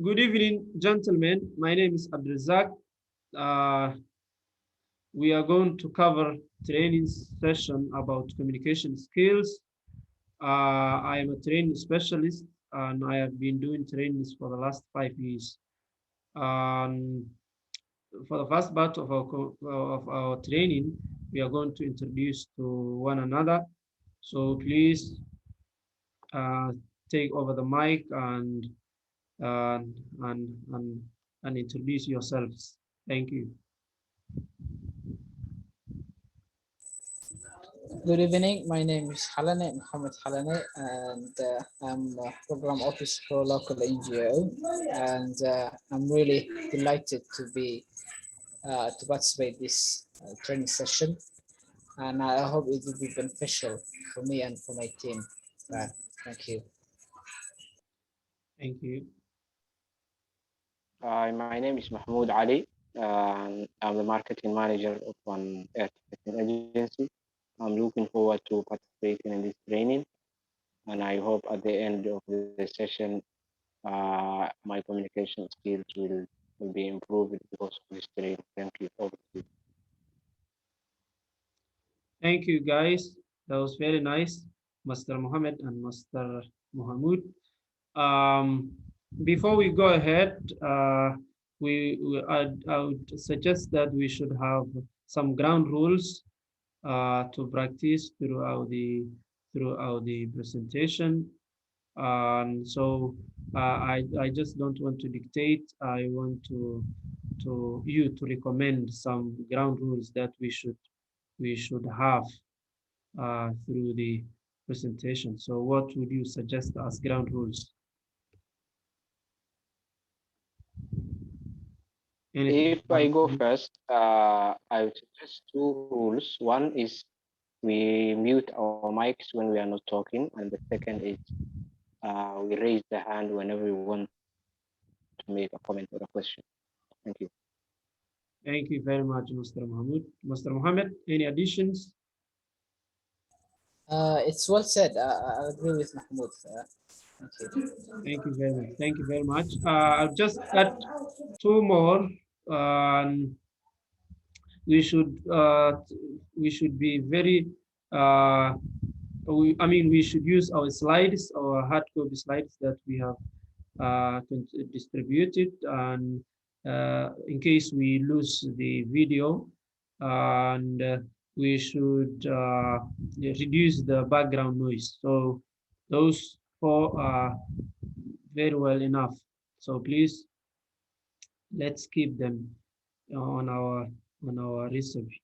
Good evening, gentlemen. My name is Abdulrazak. Uh, we are going to cover training session about communication skills. I am a training specialist and I have been doing trainings for the last 5 years. Um, for the first part of our training, we are going to introduce to one another. So please uh, take over the mic and and and introduce yourselves. Thank you. Good evening. My name is Halane Mohammed Halane, and I'm a program officer for a local NGO. And I'm really delighted to participate this training session, and I hope it will be beneficial for me and for my team. Thank you. Thank you. My name is Mahmoud Ali, and I'm the marketing manager of one air ticketing agency. I'm looking forward to participating in this training, and I hope at the end of the session, my communication skills will be improved because of this training. Thank you. Over to you. Thank you, guys. That was very nice, Master Mohammed and Master Mohamud. Um, Before we go ahead, I would suggest that we should have some ground rules to practice throughout the presentation. I just don't want to dictate. I want to recommend some ground rules that we should have through the presentation. So what would you suggest as ground rules? Anything? If I go first, I would suggest two rules. One is we mute our mics when we are not talking, and the second is we raise the hand whenever we want to make a comment or a question. Thank you. Thank you very much, Mr. Mahmoud. Mr. Mohammed, any additions? It's well said. I agree with Mahmoud. Thank you. Thank you very much. Thank you very much. I'll just add two more. Um, we should be very we should use our slides, our hard copy slides that we have distributed, and in case we lose the video, and we should reduce the background noise. So those four are very well enough. So please, let's keep them on our research.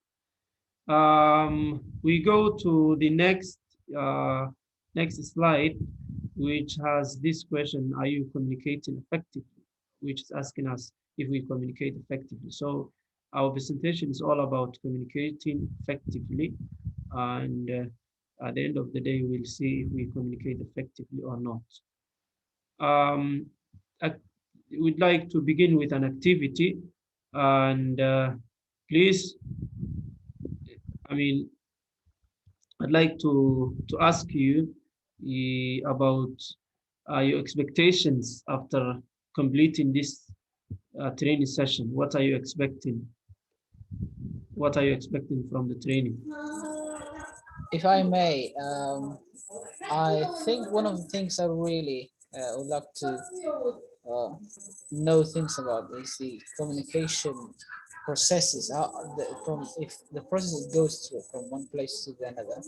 We go to the uh, next slide, which has this question: are you communicating effectively? Which is asking us if we communicate effectively. So our presentation is all about communicating effectively, and at the end of the day, we'll see if we communicate effectively or not. Um, we'd like to begin with an activity, and please, I mean, I'd like to ask you about your expectations after completing this training session. What are you expecting? What are you expecting from the training? If I may, I think one of the things I really would like to uh, know things about is the communication processes. From if the process goes through from one place to the another,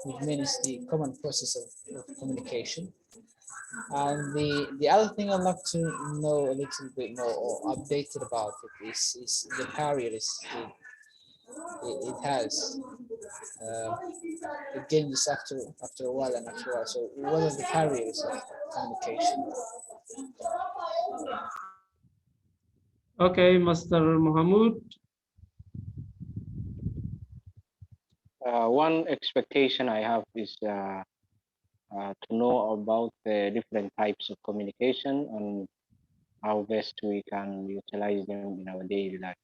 which means the common process of communication. And the other thing I'd like to know a little bit more or updated about it is the barriers it has. Uh, it changes after a while and after a while. So what are the barriers of communication? Okay, Master Mohamud. One expectation I have is to know about the different types of communication and how best we can utilize them in our daily life.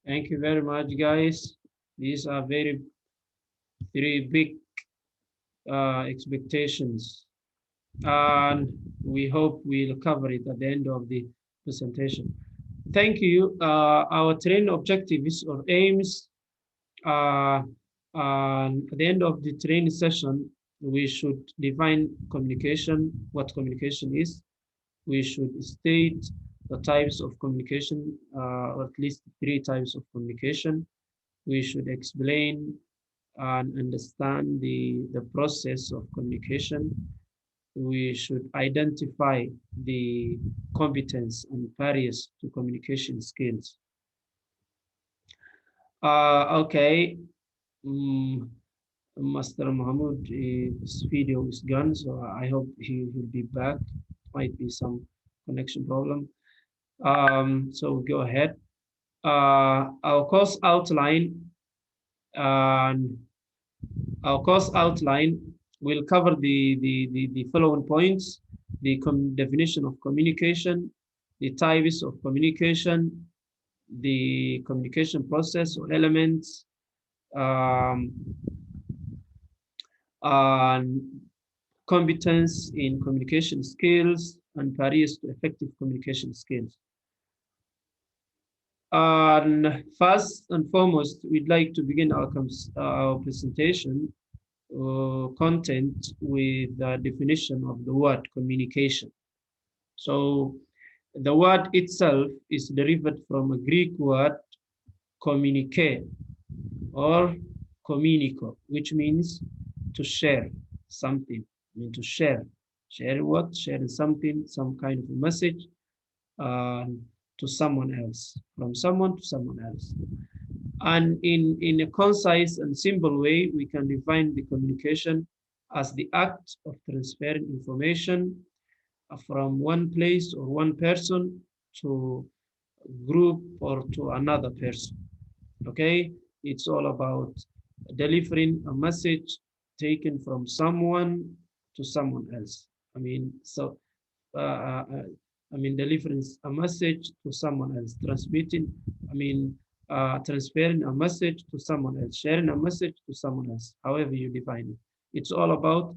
Thank you very much, guys. These are very big expectations. and we hope we'll cover it at the end of the presentation. Thank you. Our training objectives or aims, at the end of the training session, we should define communication, what communication is. We should state the types of communication, or at least 3 types of communication. We should explain and understand the process of communication. We should identify the competence and barriers to communication skills. Okay, Master Mahmoud, his video is gone, so I hope he will be back. Might be some connection problem. So go ahead. Our course outline, and our course outline will cover the following points: the definition of communication, the types of communication, the communication process or elements, um, and competence in communication skills, and barriers to effective communication skills. And first and foremost, we'd like to begin our presentation content with the definition of the word communication. So the word itself is derived from a Greek word communicare or communico, which means to share something. I mean, to share. Share what? Share something, some kind of a message to someone else, from someone to someone else. And in a concise and simple way, we can define the communication as the act of transferring information from one place or one person to a group or to another person. Okay, it's all about delivering a message taken from someone to someone else. I mean, so delivering a message to someone else, transmitting, transferring a message to someone else, sharing a message to someone else, however you define it. It's all about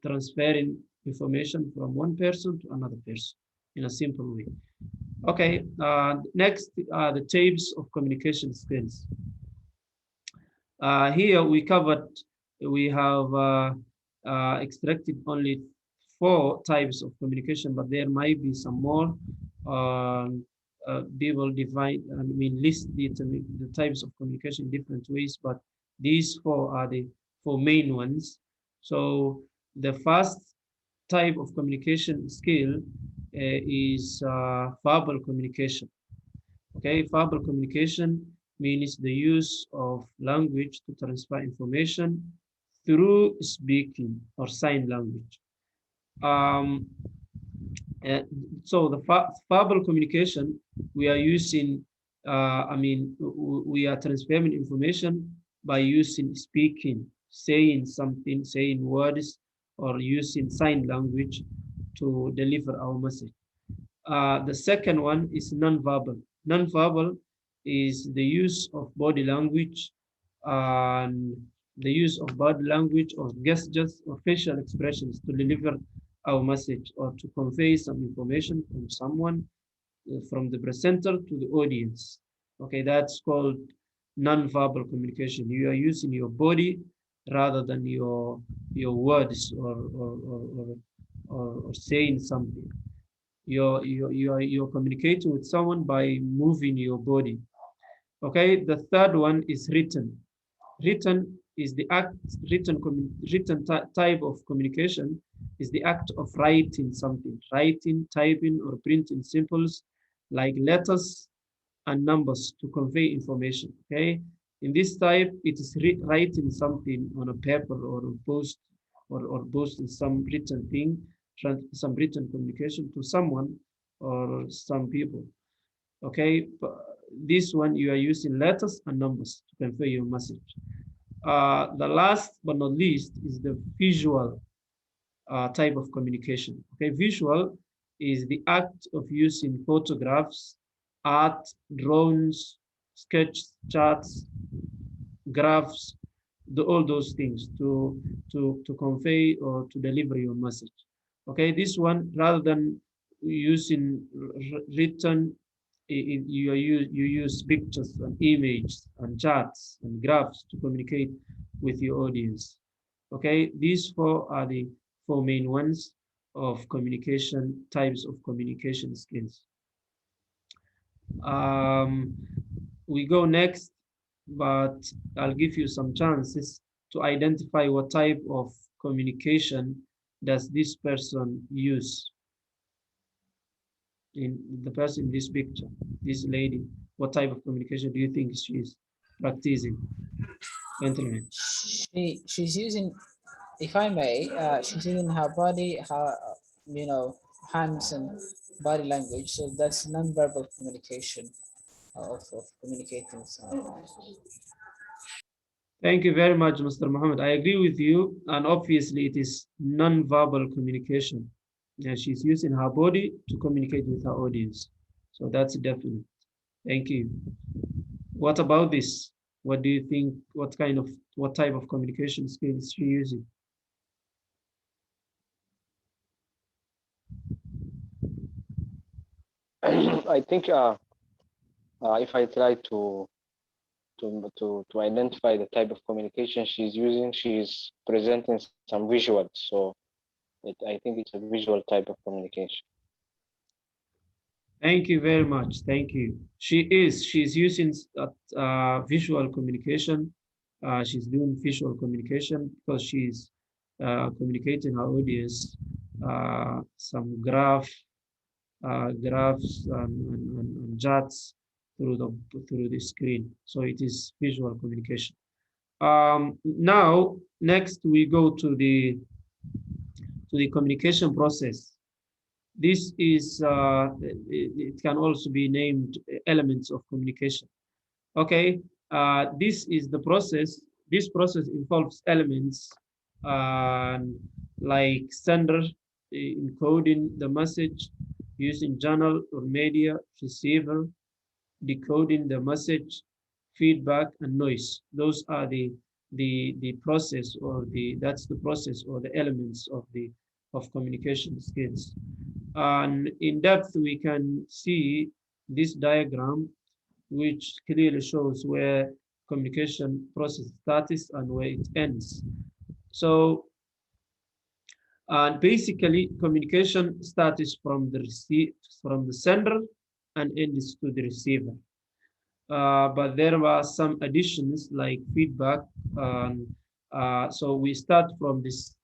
transferring information from one person to another person in a simple way. Okay, next are the types of communication skills. Here we have extracted only 4 types of communication, but there might be some more. People list the types of communication in different ways, but these 4 are the 4 main ones. So the first type of communication skill is verbal communication. Okay, verbal communication means the use of language to transfer information through speaking or sign language. So the verbal communication, we are using, we are transferring information by using speaking, saying something, saying words, or using sign language to deliver our message. The second one is non-verbal. Non-verbal is the use of body language and the use of body language or gestures or facial expressions to deliver our message or to convey some information from someone, from the presenter to the audience. Okay, that's called non-verbal communication. You are using your body rather than your words or saying something. You're communicating with someone by moving your body. Okay, the third one is written. Written is the act, written type of communication is the act of writing something, writing, typing, or printing symbols like letters and numbers to convey information. Okay, in this type, it is writing something on a paper or a post or posting some written thing, some written communication to someone or some people. Okay, but this one you are using letters and numbers to convey your message. The last but not least is the visual type of communication. Okay, visual is the act of using photographs, art, drawings, sketch charts, graphs, all those things to convey or to deliver your message. Okay, this one, rather than using written, you use pictures and images and charts and graphs to communicate with your audience. Okay, these four are the four main ones of communication, types of communication skills. Um, we go next, but I'll give you some chances to identify what type of communication does this person use. In the person in this picture, this lady, what type of communication do you think she's practicing? Gentlemen. She's using, if I may, she's using her body, her hands and body language. So that's non-verbal communication of communicating. So. Thank you very much, Mr. Mohammed. I agree with you, and obviously it is non-verbal communication. Yeah, she's using her body to communicate with her audience. So that's definite. Thank you. What about this? What do you think? What type of communication skills is she using? I think if I try to identify the type of communication she's using, she's presenting some visuals. So I think it's a visual type of communication. Thank you very much. Thank you. She's using visual communication. She's doing visual communication because she's communicating her audience some graphs and charts through the screen. So it is visual communication. Now, next we go to the communication process. This is, it can also be named elements of communication. Okay, this is the process. This process involves elements like sender, encoding the message using channel or media, receiver, decoding the message, feedback, and noise. Those are the process, or that's the process or the elements of communication skills. And in depth, we can see this diagram, which clearly shows where communication process starts and where it ends. So, and basically, communication starts from the sender and ends to the receiver. But there were some additions like feedback. So we start from this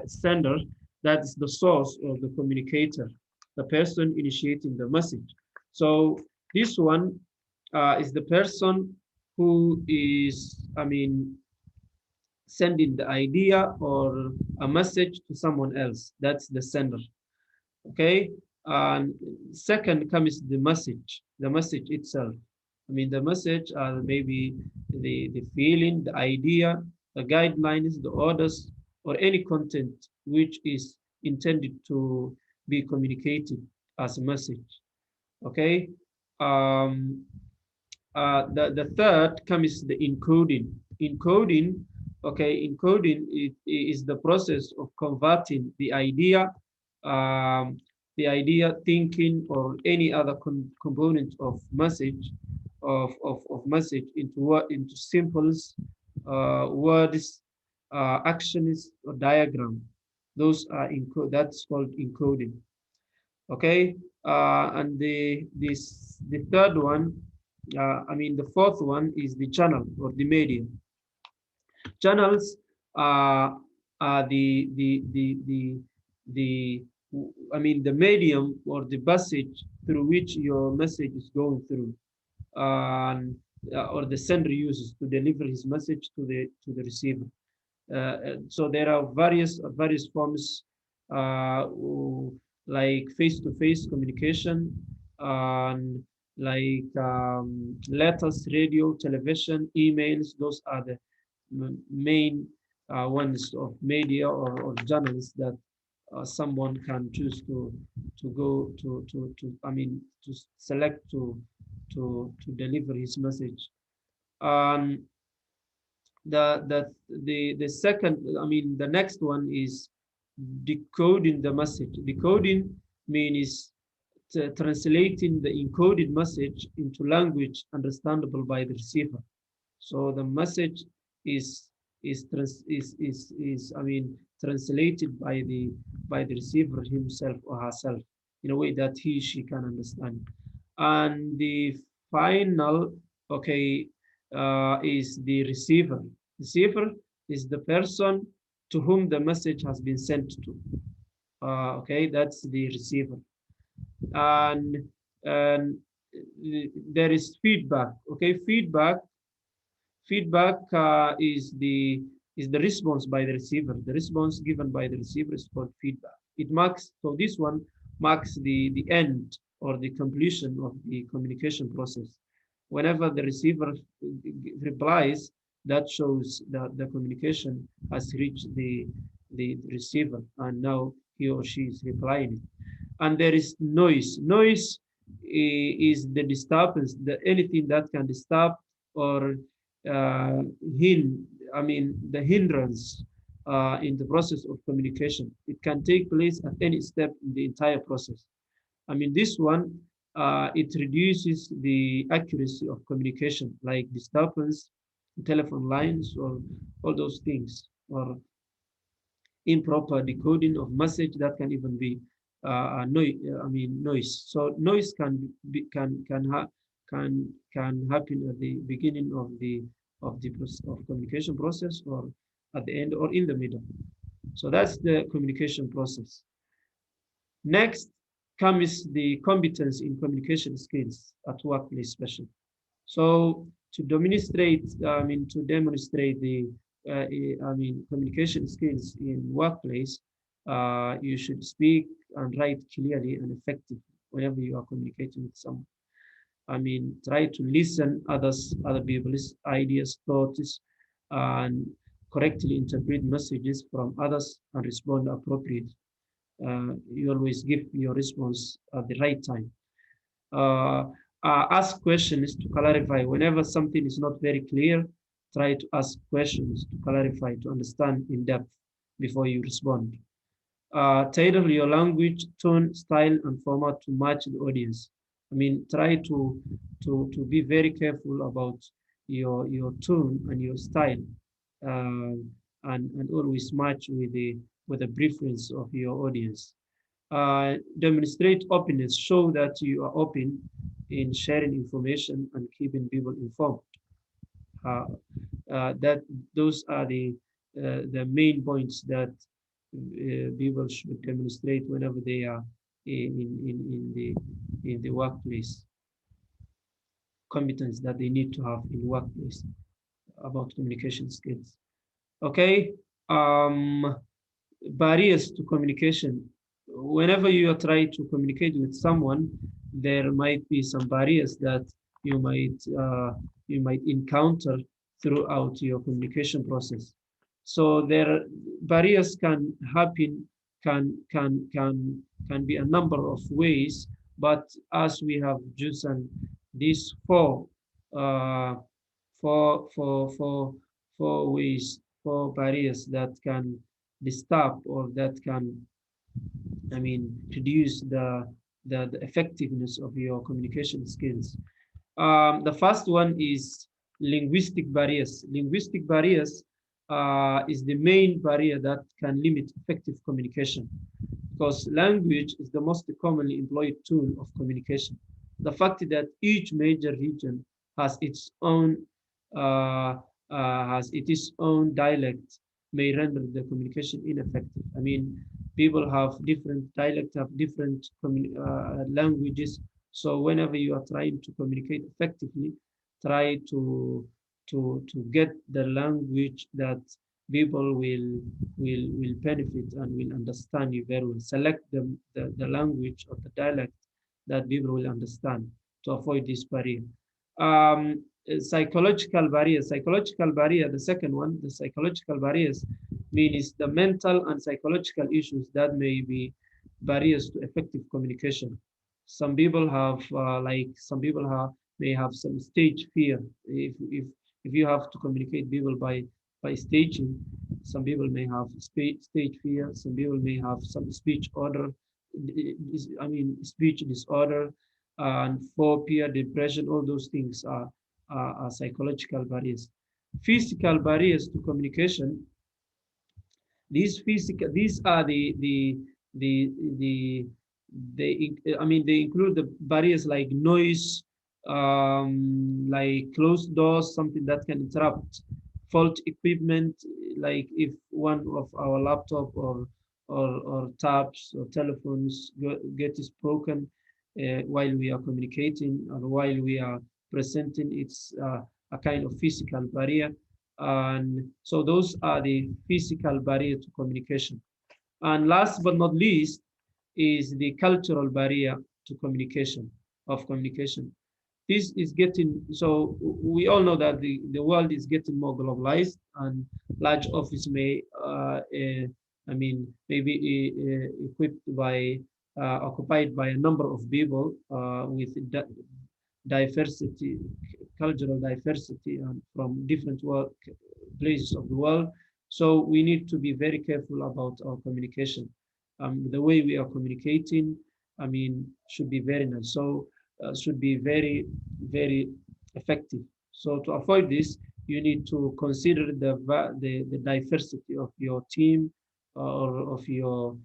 sender, that is the source of the communicator, the person initiating the message. So this one is the person who is, sending the idea or a message to someone else. That's the sender. Okay. And second comes the message itself. The message are maybe the feeling, the idea, the guidelines, the orders, or any content which is intended to be communicated as a message. Okay. The third comes the encoding. Encoding is the process of converting the idea, thinking, or any other component of message of message into symbols, words, actions, or diagram. Those are that's called encoding. Okay, and the third one, the fourth one is the channel or the medium. Channels are the medium or the passage through which your message is going through, or the sender uses to deliver his message to the receiver. So there are various forms, like face-to-face communication, and like letters, radio, television, emails. Those are the main ones of media or channels that someone can choose to go to select to deliver his message. The second, I mean, the next one is decoding the message. Decoding means translating the encoded message into language understandable by the receiver. So the message is I mean, translated by the receiver himself or herself in a way that she can understand. And the final, okay, is the receiver. Receiver is the person to whom the message has been sent to. Okay, that's the receiver. And, and there is feedback. Okay, feedback is the response by the receiver. The response given by the receiver is called feedback. It marks, so this one marks the end or the completion of the communication process. Whenever the receiver replies, that shows that the communication has reached the receiver, and now he or she is replying. And there is noise. Noise is the disturbance, anything that can disturb or uh, I mean, the hindrance in the process of communication. It can take place at any step in the entire process. I mean, this one, it reduces the accuracy of communication, like disturbance, telephone lines, or all those things, or improper decoding of message that can even be noise. I mean, noise. So noise can happen at the beginning of the of communication process, or at the end, or in the middle. So that's the communication process. Next comes the competence in communication skills at workplace, especially. So to demonstrate, the I mean, communication skills in workplace, you should speak and write clearly and effectively whenever you are communicating with someone. I mean, try to listen other people's ideas, thoughts, and correctly interpret messages from others and respond appropriately. You always give your response at the right time. Uh, ask questions to clarify. Whenever something is not very clear, try to ask questions to clarify, to understand in depth before you respond. Tailor your language, tone, style, and format to match the audience. I mean, try to be very careful about your tone and your style, and always match with the preference of your audience. Demonstrate openness, show that you are open in sharing information and keeping people informed. Uh, that those are the main points that people should demonstrate whenever they are in the workplace. Competence that they need to have in workplace about communication skills. Okay. Barriers to communication. Whenever you are trying to communicate with someone, there might be some barriers that you might encounter throughout your communication process. So there barriers can happen, can be a number of ways, but as we have chosen these uh, four ways, four barriers that can disturb or that can, I mean, reduce the effectiveness of your communication skills. The first one is linguistic barriers. Linguistic barriers is the main barrier that can limit effective communication, because language is the most commonly employed tool of communication. The fact that each major region has its own dialect may render the communication ineffective. I mean, people have different dialects, have different languages. So whenever you are trying to communicate effectively, try to get the language that people will benefit and will understand you very well. Select the language or the dialect that people will understand to avoid this barrier. Psychological barriers. Psychological barrier, the second one, the psychological barriers means the mental and psychological issues that may be barriers to effective communication. Some people have, some people may have some stage fear. If you have to communicate people by by staging. Some people may have stage fear. Some people may have some speech order. I mean, speech disorder and phobia, depression. All those things are psychological barriers. Physical barriers to communication. These are the the I mean, they include the barriers like noise, like closed doors, something that can interrupt, fault equipment, like if one of our laptop or tabs or telephones gets broken while we are communicating or while we are presenting, it's a kind of physical barrier. And so those are the physical barrier to communication. And last but not least is the cultural barrier to communication. This is getting, so we all know that the world is getting more globalized, and large office may, I mean, maybe equipped by, occupied by a number of people with diversity, cultural diversity, and from different places of the world. So we need to be very careful about our communication. The way we are communicating, I mean, should be very nice. So should be very, very effective. So to avoid this, you need to consider the diversity of your team or of your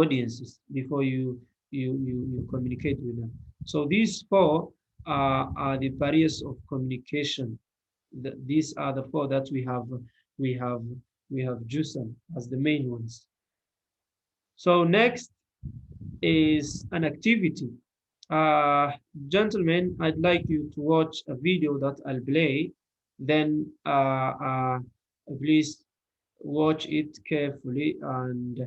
audiences before you communicate with them. So these four are the barriers of communication. These are the four that we have we have chosen as the main ones. So next is an activity. Gentlemen, I'd like you to watch a video that I'll play. Then please watch it carefully and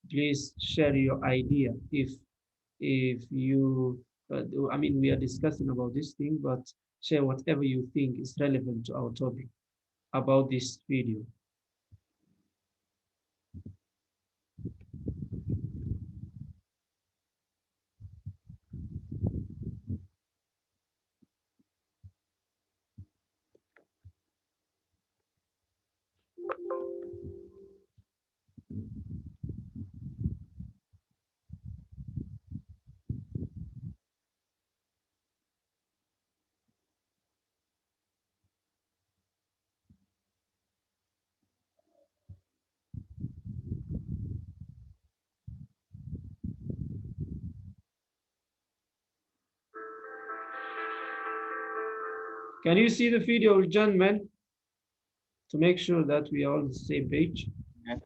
please share your idea if you I mean, we are discussing about this thing, but share whatever you think is relevant to our topic about this video. Can you see the video, gentlemen, to make sure that we are on the same page? Yes,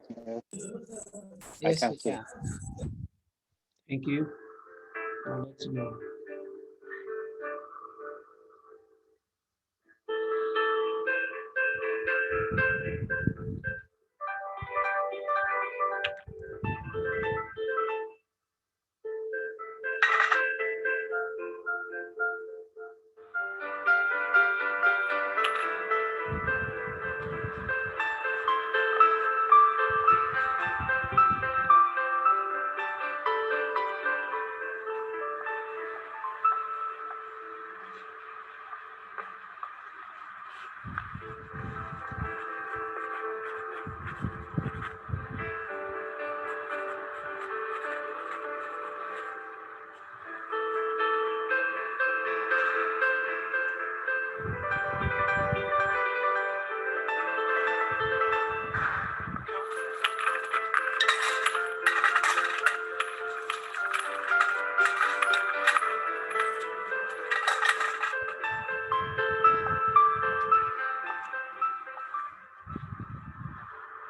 Yes, can we see. can. Thank you. Now let's go.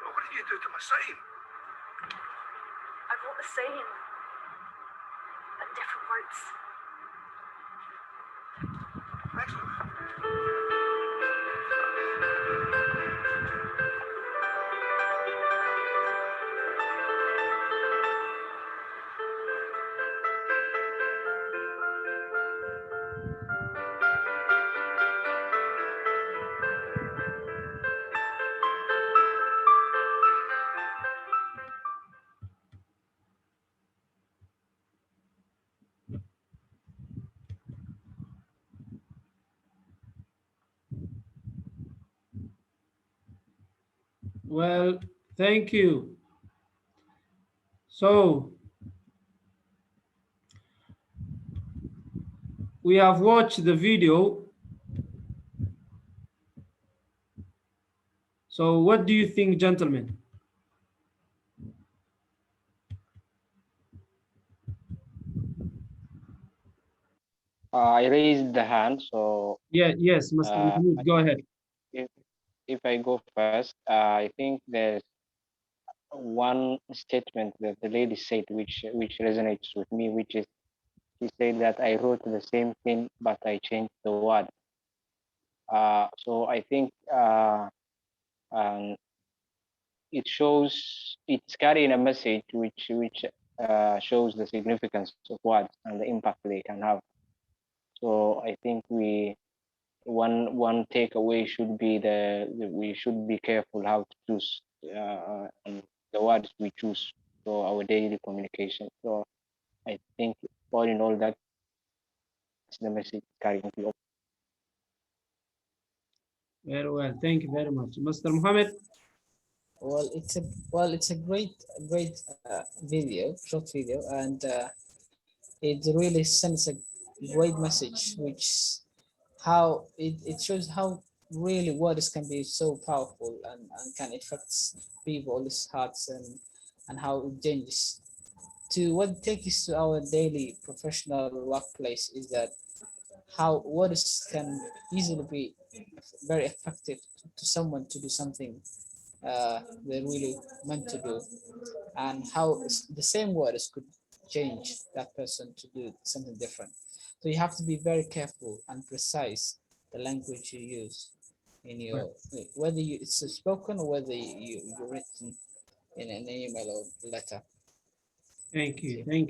What did you do to my sign? I wrote the same, but different words. Excellent. Well, thank you. So we have watched the video. So what do you think, gentlemen? I raised the hand, so Yeah, yes, Mr. uh, Mahmoud, go ahead. if if I go first, I think there's one statement that the lady said, which resonates with me, which is she said that I wrote the same thing, but I changed the word. So I think um, it shows it's carrying a message which shows the significance of words and the impact they can have. So I think one takeaway should be we should be careful how to choose and the words we choose for our daily communication. So I think all in all, that's the message carrying through. Very well, thank you very much. Mr. Mohammed, It's a great video, short video, and it really sends a great message, which how it shows how really words can be so powerful and can affect people's hearts and how it changes to what takes us to our daily professional workplace is that how words can easily be very effective to someone to do something they're really meant to do, and how the same words could change that person to do something different. So you have to be very careful and precise the language you use in your, whether it's spoken or whether you're written in an email or letter. thank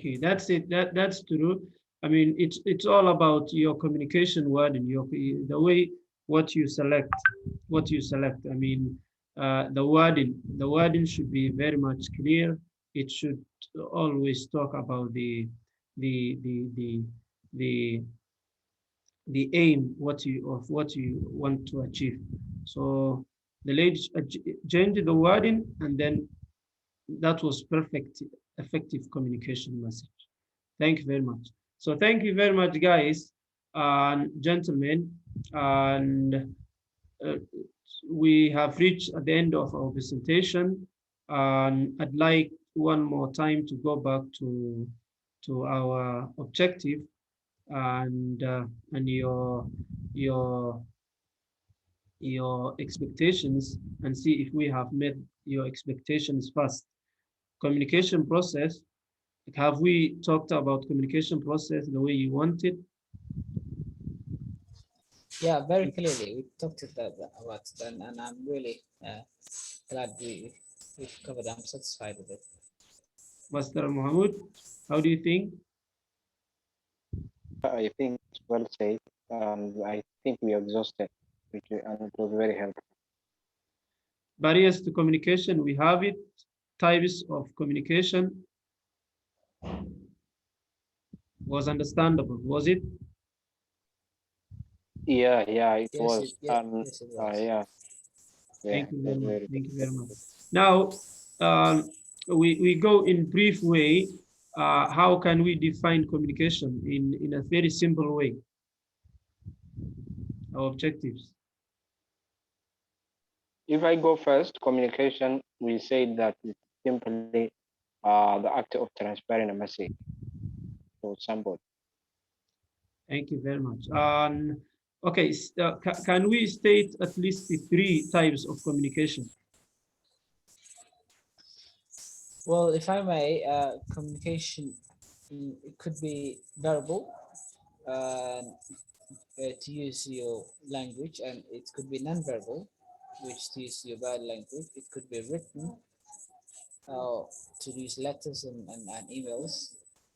you. That's it. That's true. I mean, it's all about your communication word and your the way what you select, what you select. I mean, the wording should be very much clear. It should always talk about the the the the the aim what you want to achieve. So the lady changed the wording, and then that was perfect, effective communication message. Thank you very much. So thank you very much, guys and gentlemen. And uh, we have reached at the end of our presentation. And I'd like one more time to go back to our objective and your your expectations, and see if we have met your expectations first. Communication process. Have we talked about communication process the way you want it? Yeah, very clearly we talked about it, and I'm really glad we've covered. I'm satisfied with it. Master Mohammed, how do you think? I think it's well said, and I think we exhausted, and it was very helpful. Barriers to communication, we have it. Types of communication was understandable, was it? Yeah, it Yes, was, yes, it was. yeah, Thank you it very was much. very good. Thank you very much. Now, we go in brief way. How can we define communication in a very simple way? Our objectives. If I go first, communication, we say that it's simply the act of transferring a message to somebody. Thank you very much. Okay, can we state at least the three types of communication? Well, if I may, communication, it could be verbal, uh, to use your language, and it could be non-verbal, which to use your body language. It could be written, uh, to use letters and emails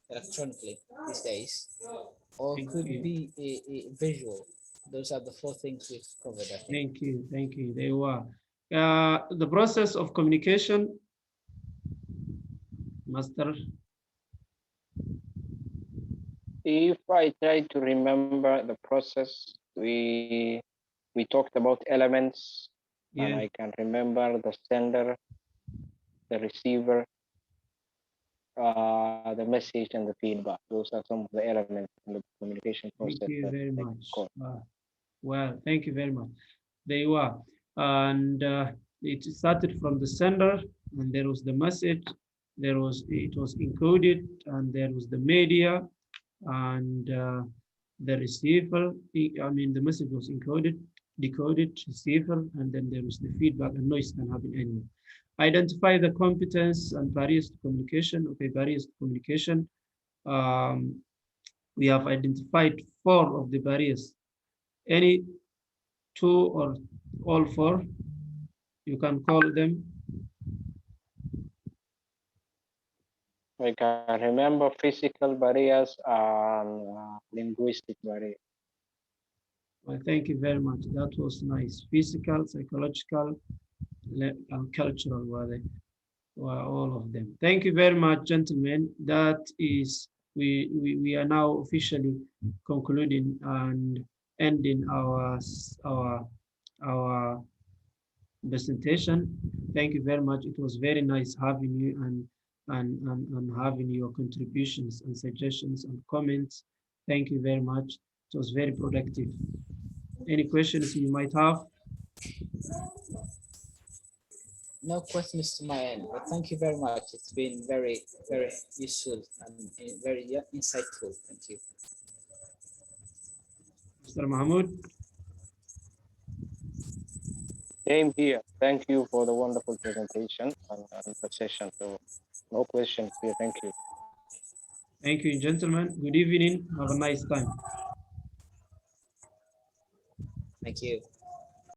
electronically these days, or Thank could you. be a visual. Those are the four things we've covered, I think. Thank you. Thank you. They were. The process of communication, Master. If I try to remember the process, we talked about elements, and Yeah. I can remember the sender, the receiver, the message, and the feedback. Those are some of the elements in the communication Thank process you that very I much. call. Well, thank you very much. There you are. And it started from the sender, and there was the message. It was encoded, and there was the media, and the receiver. I mean, the message was encoded, decoded, receiver, and then there was the feedback, and noise can happen anywhere. Identify the competence and barriers to communication. Okay, barriers to communication. Um, we have identified 4 of the barriers. Any 2 or all 4, you can call them. I can remember physical barriers and linguistic barriers. Well, thank you very much. That was nice. Physical, psychological, and cultural were all of them. Thank you very much, gentlemen. That is, we are now officially concluding and ending our presentation. Thank you very much. It was very nice having you and having your contributions and suggestions and comments. Thank you very much. It was very productive. Any questions you might have? No questions to my end, but thank you very much. It's been very, very useful and very insightful. Thank you. Mr. Mahmoud? Same here. Thank you for the wonderful presentation and the session. So no questions here. Thank you. Thank you, gentlemen. Good evening. Have a nice time. Thank you.